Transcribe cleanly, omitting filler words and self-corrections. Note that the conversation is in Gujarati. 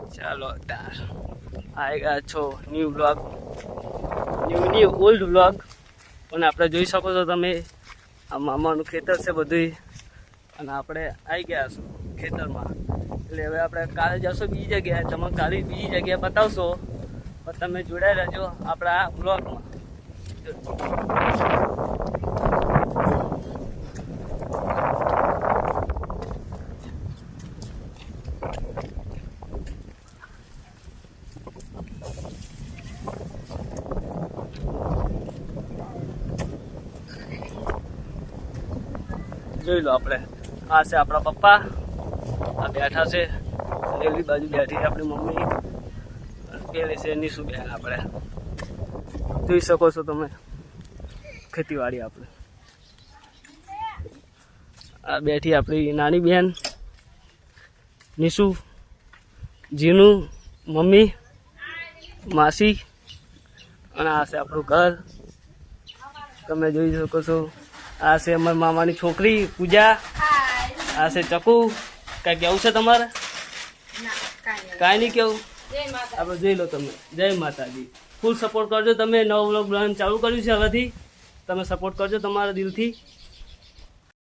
ચાલો તાર આएगा છો new blog new old blog અને આપણે જોઈ શકો છો તમે આ મામાનું ખેતર છે બધું અને આપણે આવી ગયા છો ખેતરમાં એટલે હવે આપણે કાલે જશો બીજી જગ્યાએ તમે કાલે બીજી જગ્યાએ બતાવશો પણ તમે જોડાઈ રહેજો આપણા બ્લોગમાં જોઈ લો આપણે આ છે આપણા પપ્પા આ બેઠા છે લેલી બાજુ બેઠી છે આપણી મમ્મી પેલી છે નીસુ બેન આપણે જોઈ શકો છો તમે ખેતીવાડી આપણે આ બેઠી આપણી નાની બેન નીસુ જીનું મમ્મી માસી અને આ છે આપણું ઘર તમે જોઈ શકો છો આ છે અમારા મામાની છોકરી પૂજા આ છે ચકુ કઈ કેવું છે તમારે કાંઈ નહીં કેવું આપણે જોઈ લો તમે જય માતાજી ફૂલ સપોર્ટ કરજો તમે નવો વ્લોગ બનાવવાનું ચાલુ કર્યું છે હવેથી તમે સપોર્ટ કરજો તમારા દિલથી